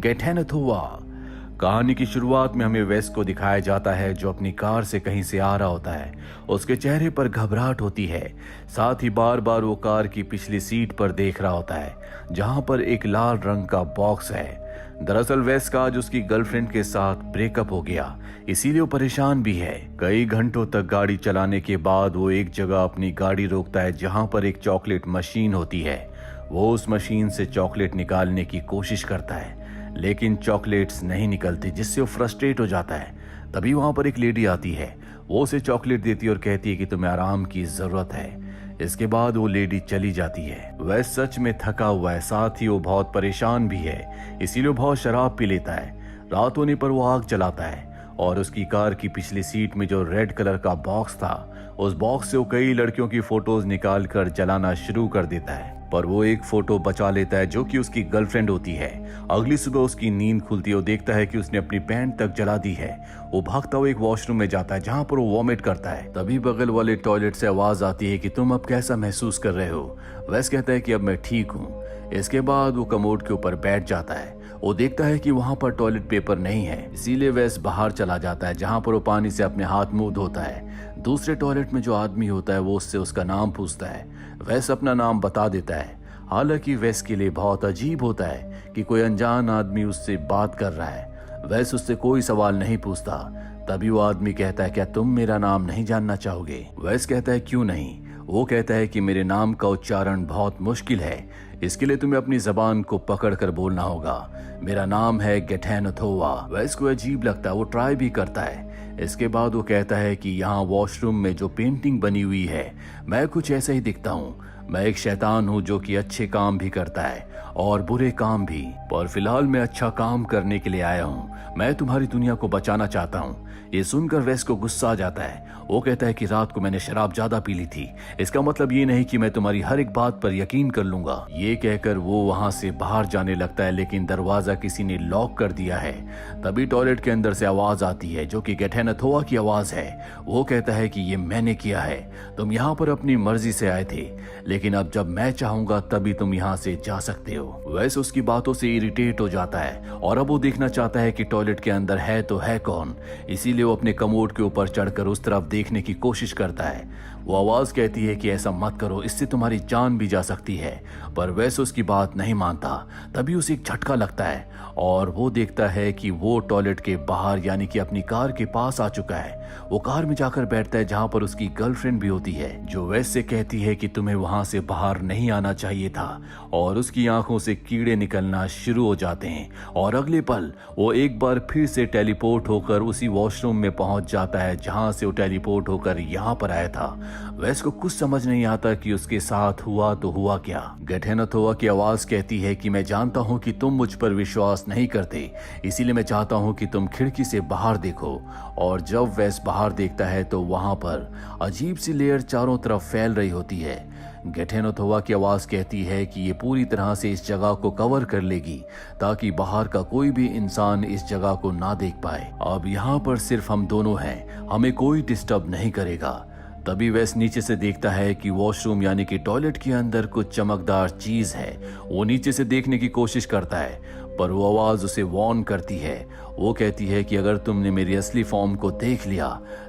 गेठेनथुआ। कहानी की शुरुआत में हमें वेस को दिखाया जाता है जो अपनी कार से कहीं से आ रहा होता है। उसके चेहरे पर घबराहट होती है, साथ ही बार बार वो कार की पिछली सीट पर देख रहा होता है जहां पर एक लाल रंग का बॉक्स है। दरअसल वेस का आज उसकी गर्लफ्रेंड के साथ ब्रेकअप हो गया, इसीलिए वो परेशान भी है। कई घंटों तक गाड़ी चलाने के बाद वो एक जगह अपनी गाड़ी रोकता है जहां पर एक चॉकलेट मशीन होती है। वो उस मशीन से चॉकलेट निकालने की कोशिश करता है लेकिन चॉकलेट्स नहीं निकलती, जिससे वो फ्रस्ट्रेट हो जाता है। तभी वहां पर एक लेडी आती है, वो उसे चॉकलेट देती है और कहती है कि तुम्हें आराम की जरूरत है। इसके बाद वो लेडी चली जाती है। वह सच में थका हुआ है, साथ ही वो बहुत परेशान भी है, इसीलिए वो बहुत शराब पी लेता है। रात होने पर वो आग जलाता है और उसकी कार की पिछली सीट में जो रेड कलर का बॉक्स था, उस बॉक्स से वो कई लड़कियों की फोटोज निकाल कर जलाना शुरू कर देता है। पर वो एक फोटो बचा लेता है जो कि उसकी गर्लफ्रेंड होती है। अगली सुबह उसकी नींद खुलती है, वो देखता है कि उसने अपनी पैंट तक जला दी है। वो भागता हुआ एक वॉशरूम में जाता है जहां पर वो वॉमिट करता है। तभी बगल वाले टॉयलेट से आवाज आती है कि तुम अब कैसा महसूस कर रहे हो। वैस कहता है कि अब मैं ठीक हूँ। इसके बाद वो कमोड के ऊपर बैठ जाता है। वो देखता है कि वहां पर टॉयलेट पेपर नहीं है, इसीलिए वैस बाहर चला जाता है जहां पर वो पानी से अपने हाथ मुंह धोता है। दूसरे टॉयलेट में जो आदमी होता है वो उससे उसका नाम पूछता है। वैस अपना नाम बता देता है। हालांकि वैस के लिए बहुत अजीब होता है कि कोई अनजान आदमी उससे बात कर रहा है। वैस उससे कोई सवाल नहीं पूछता। तभी वो आदमी कहता है क्या तुम मेरा नाम नहीं जानना चाहोगे। वैस कहता है क्यों नहीं। वो कहता है कि मेरे नाम का उच्चारण बहुत मुश्किल है, इसके लिए तुम्हें अपनी जबान को पकड़ कर बोलना होगा। मेरा नाम है गेठेनथुआ। वैस को अजीब लगता है, वो ट्राई भी करता है। इसके बाद वो कहता है कि यहाँ वॉशरूम में जो पेंटिंग बनी हुई है, मैं कुछ ऐसा ही दिखता हूँ। मैं एक शैतान हूँ जो कि अच्छे काम भी करता है और बुरे काम भी, पर फिलहाल मैं अच्छा काम करने के लिए आया हूँ। मैं तुम्हारी दुनिया को बचाना चाहता हूँ। ये सुनकर वेस को गुस्सा आ जाता है। वो कहता है कि रात को मैंने शराब ज्यादा पी ली थी, इसका मतलब ये नहीं कि मैं तुम्हारी हर एक बात पर यकीन कर लूंगा। ये कहकर वो वहां से बाहर जाने लगता है लेकिन दरवाजा किसी ने लॉक कर दिया है। तभी टॉयलेट के अंदर से आवाज आती है जो कि गेठेनथुआ की आवाज है। वो कहता है कि ये मैंने किया है, तुम यहाँ पर अपनी मर्जी से आए थे, लेकिन अब जब मैं चाहूंगा तभी तुम यहाँ से जा सकते हो। वैस उसकी बातों से इरिटेट हो जाता है और अब वो देखना चाहता है कि टॉयलेट के अंदर है तो है कौन। इसीलिए वो अपने कमोड के ऊपर चढ़कर उस तरफ देखने की कोशिश करता है। वो आवाज कहती है कि ऐसा मत करो, इससे तुम्हारी जान भी जा सकती है। पर वैस उसकी बात नहीं मानता। तभी उसे एक झटका लगता है और वो देखता है कि वो टॉयलेट के बाहर यानी कि अपनी कार के पास आ चुका है। वो कार में जाकर बैठता है जहां पर उसकी गर्लफ्रेंड भी होती है, जो वैस से कहती है कि तुम्हें वहां से बाहर नहीं आना चाहिए था, और उसकी आंखों से कीड़े निकलना शुरू हो जाते हैं। और अगले पल वो एक बार फिर से टेलीपोर्ट होकर उसी वॉशरूम में पहुंच जाता है जहां से वो टेलीपोर्ट होकर यहाँ पर आया था। वैस को कुछ समझ नहीं आता कि उसके साथ हुआ तो हुआ क्या। गेठेनथुआ की आवाज कहती है कि मैं जानता हूँ कि तुम मुझ पर विश्वास नहीं करते, इसीलिए मैं चाहता हूँ कि तुम खिड़की से बाहर देखो। और जब वैस बाहर देखता है तो वहां पर अजीब सी लेयर चारों तरफ फैल रही होती है। गेठेनथुआ की आवाज कहती है कि ये पूरी तरह से इस जगह को कवर कर लेगी ताकि बाहर का कोई भी इंसान इस जगह को ना देख पाए। अब यहाँ पर सिर्फ हम दोनों हैं, हमें कोई डिस्टर्ब नहीं करेगा। तभी वैस नीचे से देखता है कि वॉशरूम यानी कि टॉयलेट के अंदर कुछ चमकदार चीज है। वो नीचे से देखने की कोशिश करता है पर वो आवाज उसे वार्न करती है। वो कहती है कि अगर तुमने मेरी असली फॉर्म को देख लिया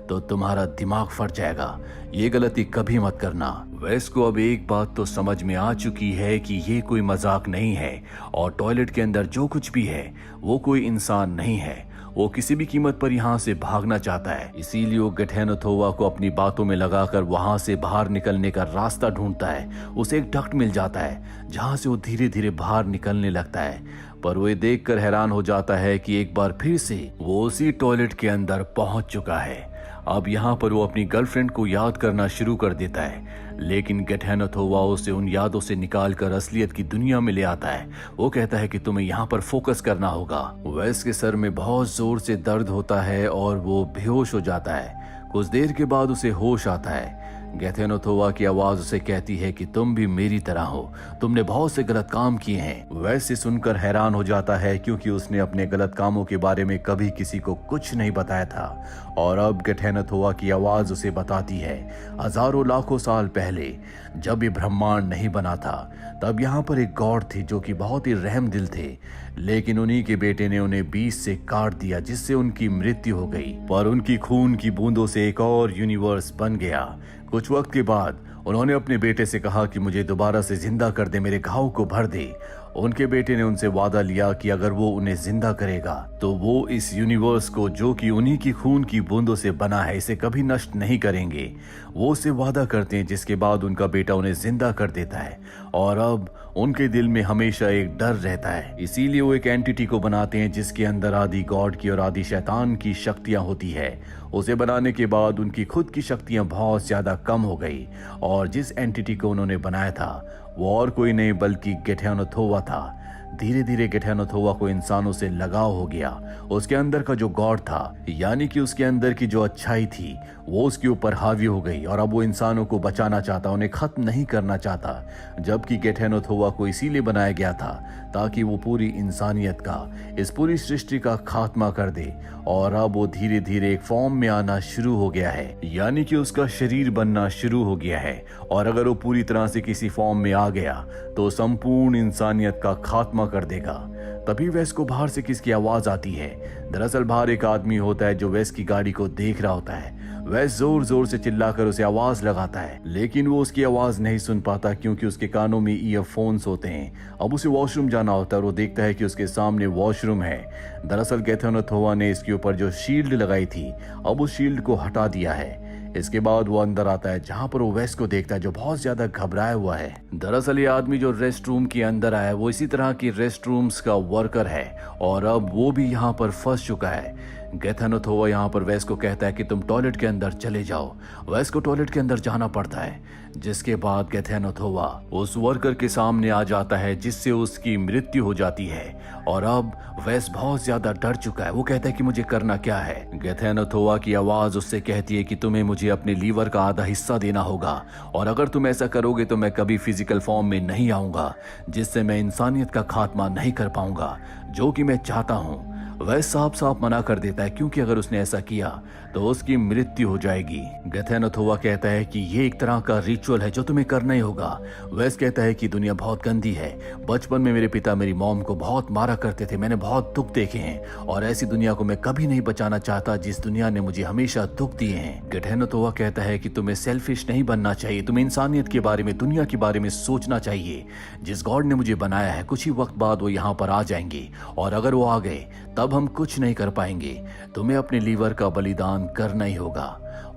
तो तुम्हारा दिमाग फट जाएगा, ये गलती कभी मत करना। वैस को अब एक बात तो समझ में आ चुकी है कि ये कोई मजाक नहीं है और टॉयलेट के अंदर जो कुछ भी है वो कोई इंसान नहीं है। वो किसी भी कीमत पर यहाँ से भागना चाहता है, इसीलिए वो गेठेनथुआ को अपनी बातों में लगाकर वहां से बाहर निकलने का रास्ता ढूंढता है। उसे एक डक्ट मिल जाता है जहां से वो धीरे धीरे बाहर निकलने लगता है। पर वो ये देखकर हैरान हो जाता है कि एक बार फिर से वो उसी टॉयलेट के अंदर पहुंच चुका है। अब यहाँ पर वो अपनी गर्लफ्रेंड को याद करना शुरू कर देता है, लेकिन गेठेनथुआ उसे उन यादों से निकालकर असलियत की दुनिया में ले आता है। वो कहता है कि तुम्हें यहाँ पर फोकस करना होगा। वैस के सर में बहुत जोर से दर्द होता है और वो बेहोश हो जाता है। कुछ देर के बाद उसे होश आता है। गेठेनथुआ की आवाज उसे कहती है कि तुम भी मेरी तरह हो, तुमने बहुत से गलत काम किए हैं। वैसे सुनकर हैरान हो जाता है क्योंकि उसने अपने गलत कामों के बारे में कभी किसी को कुछ नहीं बताया था। और अब गेठेनथुआ की आवाज उसे बताती है हजारों लाखों साल पहले जब ये ब्रह्मांड नहीं बना था तब यहाँ पर एक गॉड थे जो कि बहुत ही रहम दिल थे। लेकिन उन्हीं के बेटे ने उन्हें बीच से काट दिया, जिससे उनकी मृत्यु हो गई। पर उनकी खून की बूंदों से एक और यूनिवर्स बन गया। कुछ वक्त के बाद उन्होंने अपने बेटे से कहा कि मुझे दोबारा से जिंदा कर दे, मेरे घाव को भर दे। उनके बेटे ने उनसे वादा लिया कि अगर वो उन्हें जिंदा करेगा तो वो इस यूनिवर्स को, जो कि उन्हीं की खून की बूंदों से बना है, इसे कभी नष्ट नहीं करेंगे। वो उससे वादा करते हैं, जिसके बाद उनका बेटा उन्हें जिंदा कर देता है। और अब उनके दिल में हमेशा एक डर रहता है। इसीलिए वो एक एंटिटी को बनाते हैं जिसके अंदर आदि गॉड की और आदि शैतान की शक्तियां होती है। उसे बनाने के बाद उनकी खुद की शक्तियां बहुत ज्यादा कम हो गई और जिस एंटिटी को उन्होंने बनाया था वो और कोई नहीं बल्कि गेठेनोथोवा था। धीरे धीरे गेठेनोथोवा को इंसानों से लगाव हो गया। उसके अंदर का जो गॉड था, यानी कि उसके अंदर की जो अच्छाई थी, वो उसके ऊपर हावी हो गई और अब वो इंसानों को बचाना चाहता, उन्हें खत्म नहीं करना चाहता। जबकि गेठेनोथोवा को इसीलिए बनाया गया था ताकि वो पूरी इंसानियत का, इस पूरी सृष्टि का खात्मा कर दे। और अब वो धीरे धीरे एक फॉर्म में आना शुरू हो गया है, यानी कि उसका शरीर बनना शुरू हो गया है। और अगर वो पूरी तरह से किसी फॉर्म में आ गया तो संपूर्ण इंसानियत का खात्मा कर देगा। तभी वेस को बाहर से किसकी आवाज आती है। दरअसल बाहर एक आदमी होता है जो वेस की गाड़ी को देख रहा होता है। वेस जोर जोर से चिल्लाकर उसे आवाज लगाता है, लेकिन वो उसकी आवाज नहीं सुन पाता क्योंकि उसके कानों में ईयरफोन्स होते हैं। अब उसे वॉशरूम जाना होता है और वो देखता है कि उसके सामने वॉशरूम है। दरअसल गेठेनोथोवा ने इसके ऊपर जो शील्ड लगाई थी, अब उस शील्ड को हटा दिया है। इसके बाद वो अंदर आता है जहां पर वो वेस को देखता है जो बहुत ज्यादा घबराया हुआ है। दरअसल ये आदमी जो रेस्ट रूम के अंदर आया है वो इसी तरह की रेस्ट रूम्स का वर्कर है और अब वो भी यहाँ पर फंस चुका है। गेठेनोथोवा यहाँ पर वेस को कहता है कि तुम टॉयलेट के अंदर चले जाओ। वेस को टॉयलेट के अंदर जाना पड़ता है, जिसके बाद गेठेनोथोवा उस वर्कर के सामने आ जाता है जिससे उसकी मृत्यु हो जाती है। और अब वेस बहुत ज्यादा डर चुका है। वो कहता है कि मुझे करना क्या है। गेठेनोथोवा की आवाज उससे कहती है कि तुम्हें मुझे अपने लीवर का आधा हिस्सा देना होगा और अगर तुम ऐसा करोगे तो मैं कभी फिजिकल फॉर्म में नहीं आऊंगा, जिससे मैं इंसानियत का खात्मा नहीं कर पाऊंगा, जो कि मैं चाहता हूँ। वह साफ साफ मना कर देता है क्योंकि अगर उसने ऐसा किया तो उसकी मृत्यु हो जाएगी। गेठेनोथोवा कहता है कि ये एक तरह का रिचुअल है जो तुम्हें करना ही होगा। वेस कहता है कि दुनिया बहुत गंदी है। बचपन में मेरे पिता मेरी मॉम को बहुत मारा करते थे, मैंने बहुत दुख देखे हैं और ऐसी दुनिया को मैं कभी नहीं बचाना चाहता जिस दुनिया ने मुझे हमेशा दुख दिए हैं। गेठेनोथोवा कहता है कि तुम्हें सेल्फिश नहीं बनना चाहिए, तुम्हें इंसानियत के बारे में, दुनिया के बारे में सोचना चाहिए। जिस गॉड ने मुझे बनाया है कुछ ही वक्त बाद वो यहाँ पर आ जाएंगे और अगर वो आ गए तब हम कुछ नहीं कर पाएंगे। तुम्हें अपने लीवर का बलिदान करना ही होगा।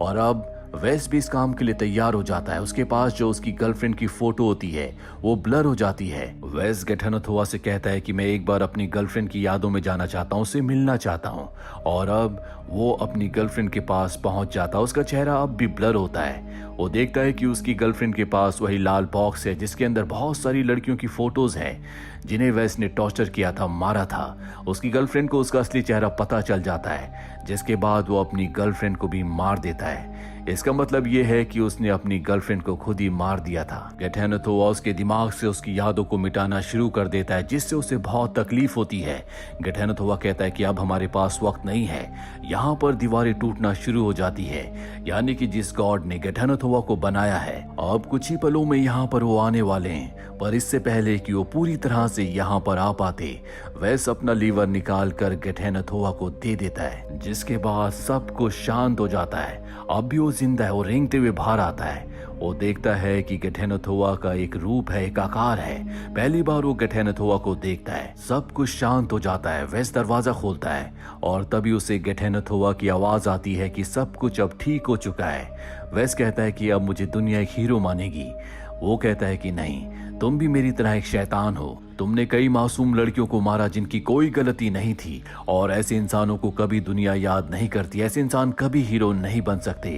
और अब वेस भी इस काम के लिए तैयार हो जाता है। उसके पास जो उसकी गर्लफ्रेंड की फोटो होती है वो ब्लर हो जाती है। वेस गेठेनोथोवा से कहता है कि मैं एक बार अपनी गर्लफ्रेंड की यादों में जाना चाहता हूँ, उससे मिलना चाहता हूँ। और अब वो अपनी गर्लफ्रेंड के पास पहुंच जाता है। उसका चेहरा अब भी ब्लर होता है। वो देखता है कि उसकी गर्लफ्रेंड के पास वही लाल बॉक्स है जिसके अंदर बहुत सारी लड़कियों की फोटोज हैं जिन्हें वेस ने टॉर्चर किया था, मारा था। उसकी गर्लफ्रेंड को उसका असली चेहरा पता चल जाता है, जिसके बाद वो अपनी गर्लफ्रेंड को भी मार देता है। इसका मतलब ये है कि उसने अपनी गर्लफ्रेंड को खुद ही मार दिया था। गेठेनोथोवा उसके दिमाग से उसकी यादों को मिटाना शुरू कर देता है, जिससे उसे बहुत तकलीफ होती है। गेठेनोथोवा कहता है कि अब हमारे पास वक्त नहीं है। यहाँ पर दीवारें टूटना शुरू हो जाती है, यानी कि जिस गॉड ने गेठेनोथोवा को बनाया है अब कुछ ही पलों में यहाँ पर वो आने वाले हैं। पर इससे पहले कि वो पूरी तरह से यहाँ पर आ पाते, वेस अपना लीवर निकाल कर गेठेनोथोवा को दे देता है, जिसके बाद सब कुछ शांत हो जाता है। अब भी वो जिंदा है। वो रेंगते हुए बाहर आता है। वो देखता है कि गेठेनोथोवा का एक रूप है, एक आकार है। पहली बार वो गेठेनोथोवा को देखता है। सब कुछ शांत हो जाता है। वेस दरवाजा खोलता है और तभी उसे गेठेनोथोवा की आवाज आती है कि सब कुछ अब ठीक हो चुका है। वेस कहता है कि अब मुझे दुनिया एक हीरो मानेगी। वो कहता है कि नहीं, तुम भी मेरी तरह एक शैतान हो। तुमने कई मासूम लड़कियों को मारा जिनकी कोई गलती नहीं थी और ऐसे इंसानों को कभी दुनिया याद नहीं करती। ऐसे इंसान कभी हीरो नहीं बन सकते।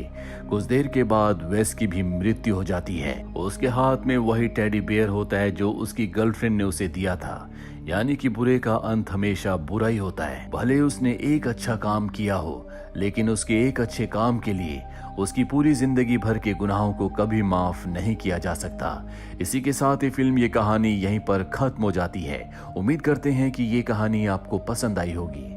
कुछ देर के बाद वेस की भी मृत्यु हो जाती है। उसके हाथ में वही टेडी बेयर होता है जो उसकी गर्लफ्रेंड ने उसे दिया था, यानी कि बुरे का अंत हमेशा बुरा ही होता है। भले उसने एक अच्छा काम किया हो, लेकिन उसके एक अच्छे काम के लिए उसकी पूरी जिंदगी भर के गुनाहों को कभी माफ नहीं किया जा सकता। इसी के साथ ये फिल्म, ये कहानी यहीं पर खत्म हो जाती है। उम्मीद करते हैं कि ये कहानी आपको पसंद आई होगी।